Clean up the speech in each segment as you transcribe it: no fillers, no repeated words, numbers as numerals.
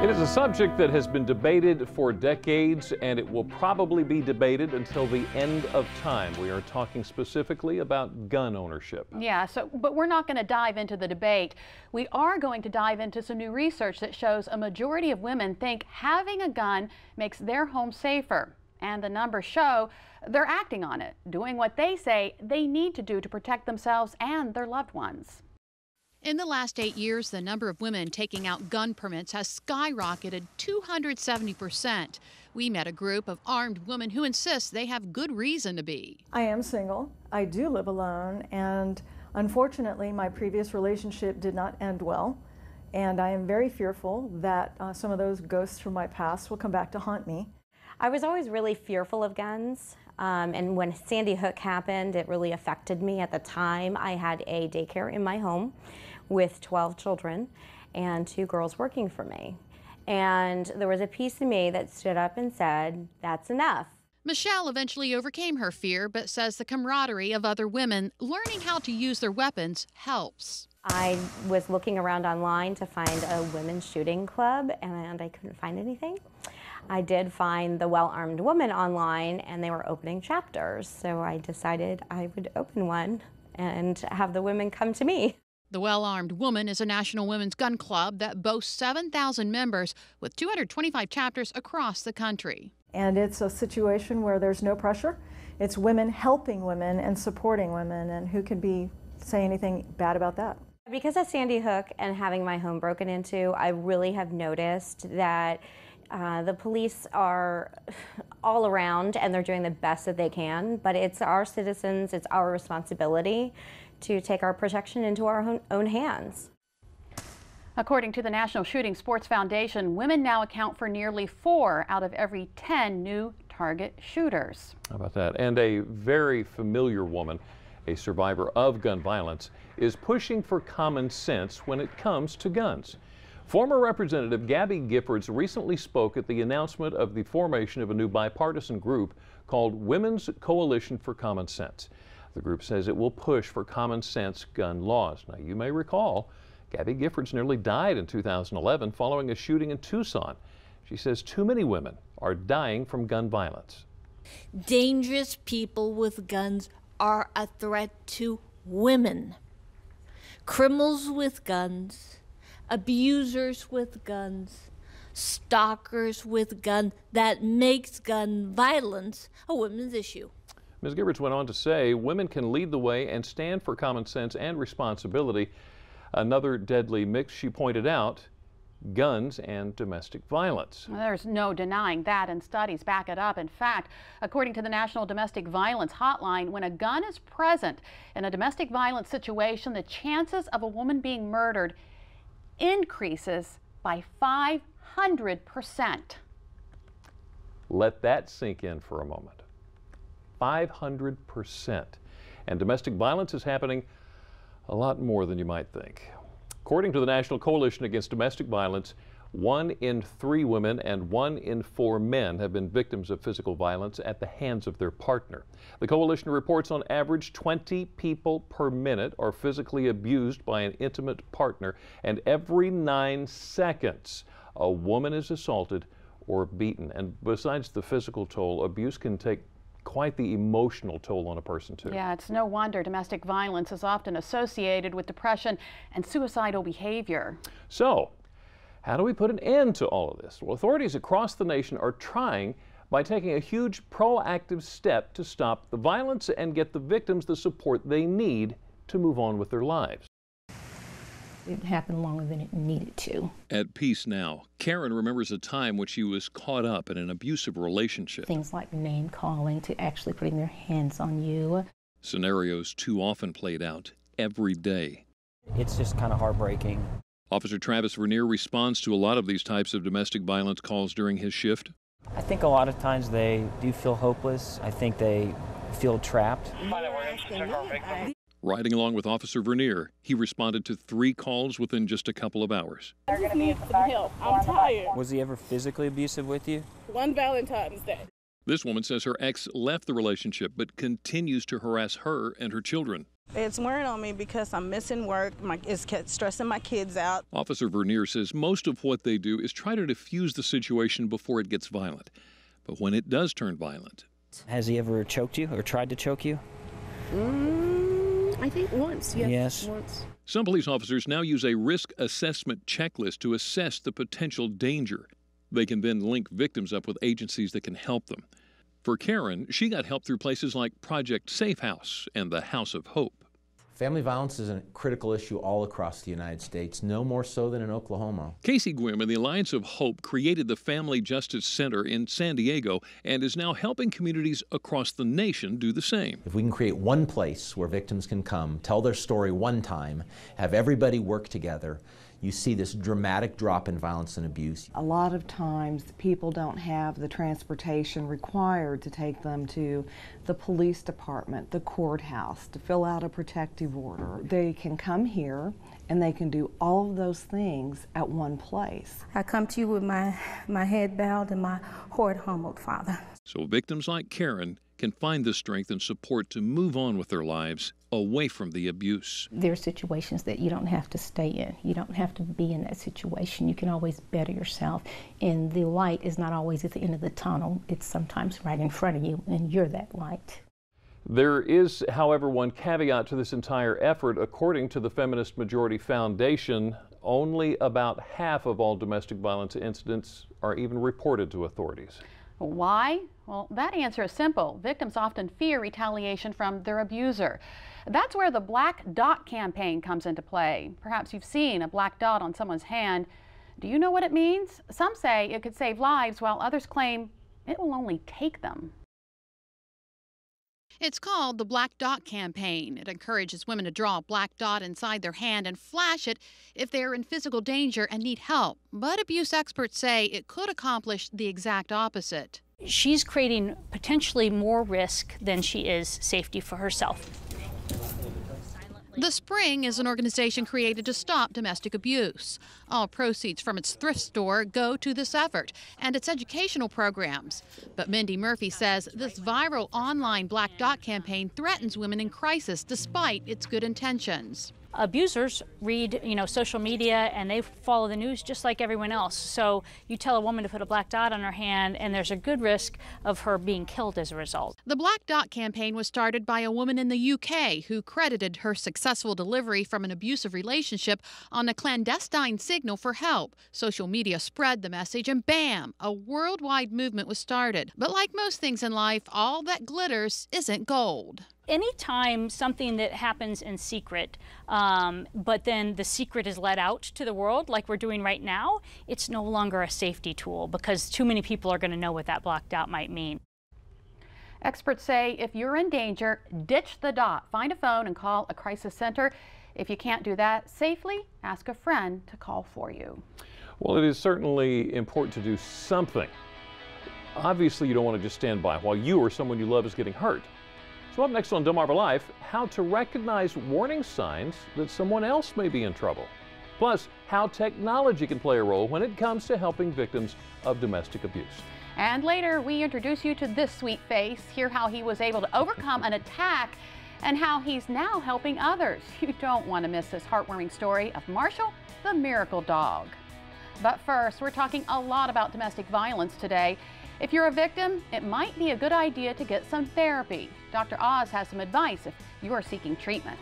It is a subject that has been debated for decades, and it will probably be debated until the end of time. We are talking specifically about gun ownership. Yeah, but we're not going to dive into the debate. We are going to dive into some new research that shows a majority of women think having a gun makes their home safer. And the numbers show they're acting on it, doing what they say they need to do to protect themselves and their loved ones. In the last 8 years, the number of women taking out gun permits has skyrocketed 270%. We met a group of armed women who insist they have good reason to be. I am single. I do live alone, and unfortunately, my previous relationship did not end well. And I am very fearful that some of those ghosts from my past will come back to haunt me. I was always really fearful of guns, and when Sandy Hook happened, it really affected me at the time. I had a daycare in my home with 12 children and 2 girls working for me. And there was a piece of me that stood up and said, that's enough. Michelle eventually overcame her fear, but says the camaraderie of other women learning how to use their weapons helps. I was looking around online to find a women's shooting club, and I couldn't find anything. I did find the Well-Armed Woman online, and they were opening chapters, so I decided I would open one and have the women come to me. The Well-Armed Woman is a national women's gun club that boasts 7,000 members with 225 chapters across the country. And it's a situation where there's no pressure. It's women helping women and supporting women, and who can say anything bad about that? Because of Sandy Hook and having my home broken into, I really have noticed that the police are all around and they're doing the best that they can, but it's our citizens, it's our responsibility to take our protection into our own hands. According to the National Shooting Sports Foundation, women now account for nearly 4 out of every 10 new target shooters. How about that? And a very familiar woman, a survivor of gun violence, is pushing for common sense when it comes to guns. Former Representative Gabby Giffords recently spoke at the announcement of the formation of a new bipartisan group called Women's Coalition for Common Sense. The group says it will push for common sense gun laws. Now, you may recall, Gabby Giffords nearly died in 2011 following a shooting in Tucson. She says too many women are dying from gun violence. Dangerous people with guns are a threat to women. Criminals with guns, abusers with guns, stalkers with guns. That makes gun violence a women's issue. Ms. Giffords went on to say women can lead the way and stand for common sense and responsibility. Another deadly mix, she pointed out, guns and domestic violence. There's no denying that, and studies back it up. In fact, according to the National Domestic Violence Hotline, when a gun is present in a domestic violence situation, the chances of a woman being murdered increases by 500%. Let that sink in for a moment. 500%. And domestic violence is happening a lot more than you might think. According to the National Coalition Against Domestic Violence, 1 in 3 women and 1 in 4 men have been victims of physical violence at the hands of their partner. The coalition reports on average 20 people per minute are physically abused by an intimate partner, and every 9 seconds a woman is assaulted or beaten. And besides the physical toll, abuse can take quite the emotional toll on a person too. Yeah, it's no wonder domestic violence is often associated with depression and suicidal behavior. So, how do we put an end to all of this? Well, authorities across the nation are trying by taking a huge proactive step to stop the violence and get the victims the support they need to move on with their lives. It happened longer than it needed to. At peace now, Karen remembers a time when she was caught up in an abusive relationship. Things like name calling to actually putting their hands on you. Scenarios too often played out every day. It's just kind of heartbreaking. Officer Travis Vernier responds to a lot of these types of domestic violence calls during his shift. I think a lot of times they do feel hopeless. I think they feel trapped. Riding along with Officer Vernier, he responded to 3 calls within just a couple of hours. I just need some help. I'm tired. Was he ever physically abusive with you? One Valentine's Day. This woman says her ex left the relationship but continues to harass her and her children. It's wearing on me because I'm missing work. It's stressing my kids out. Officer Vernier says most of what they do is try to diffuse the situation before it gets violent. But when it does turn violent. Has he ever choked you or tried to choke you? I think once, yes. Yes. Once. Some police officers now use a risk assessment checklist to assess the potential danger. They can then link victims up with agencies that can help them. For Karen, she got help through places like Project Safe House and the House of Hope. Family violence is a critical issue all across the United States, no more so than in Oklahoma. Casey Gwynn and the Alliance of Hope created the Family Justice Center in San Diego and is now helping communities across the nation do the same. If we can create one place where victims can come, tell their story one time, have everybody work together, you see this dramatic drop in violence and abuse. A lot of times people don't have the transportation required to take them to the police department, the courthouse, to fill out a protective order. They can come here and they can do all of those things at one place. I come to you with my head bowed and my heart humbled, Father. So victims like Karen can find the strength and support to move on with their lives away from the abuse. There are situations that you don't have to stay in. You don't have to be in that situation. You can always better yourself. And the light is not always at the end of the tunnel. It's sometimes right in front of you, and you're that light. There is, however, one caveat to this entire effort. According to the Feminist Majority Foundation, only about half of all domestic violence incidents are even reported to authorities. Why? Well, that answer is simple. Victims often fear retaliation from their abuser. That's where the Black Dot campaign comes into play. Perhaps you've seen a black dot on someone's hand. Do you know what it means? Some say it could save lives, while others claim it will only take them. It's called the Black Dot campaign. It encourages women to draw a black dot inside their hand and flash it if they are in physical danger and need help. But abuse experts say it could accomplish the exact opposite. She's creating potentially more risk than she is safety for herself. The Spring is an organization created to stop domestic abuse. All proceeds from its thrift store go to this effort and its educational programs. But Mindy Murphy says this viral online Black Dot campaign threatens women in crisis despite its good intentions. Abusers read, social media, and they follow the news just like everyone else. So you tell a woman to put a black dot on her hand, and there's a good risk of her being killed as a result. The Black Dot campaign was started by a woman in the UK who credited her successful delivery from an abusive relationship on a clandestine signal for help. Social media spread the message, and bam, a worldwide movement was started. But like most things in life, all that glitters isn't gold. Anytime something that happens in secret, but then the secret is let out to the world like we're doing right now, it's no longer a safety tool because too many people are going to know what that black dot might mean. Experts say if you're in danger, ditch the dot. Find a phone and call a crisis center. If you can't do that safely, ask a friend to call for you. Well, it is certainly important to do something. Obviously, you don't want to just stand by while you or someone you love is getting hurt. So up next on Delmarva Life, how to recognize warning signs that someone else may be in trouble. Plus, how technology can play a role when it comes to helping victims of domestic abuse. And later, we introduce you to this sweet face, hear how he was able to overcome an attack and how he's now helping others. You don't want to miss this heartwarming story of Marshall, the miracle dog. But first, we're talking a lot about domestic violence today. If you're a victim, it might be a good idea to get some therapy. Dr. Oz has some advice if you are seeking treatment.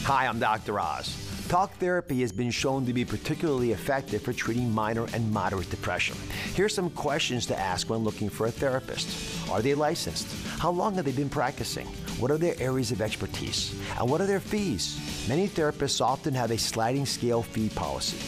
Hi, I'm Dr. Oz. Talk therapy has been shown to be particularly effective for treating minor and moderate depression. Here's some questions to ask when looking for a therapist. Are they licensed? How long have they been practicing? What are their areas of expertise? And what are their fees? Many therapists often have a sliding scale fee policy.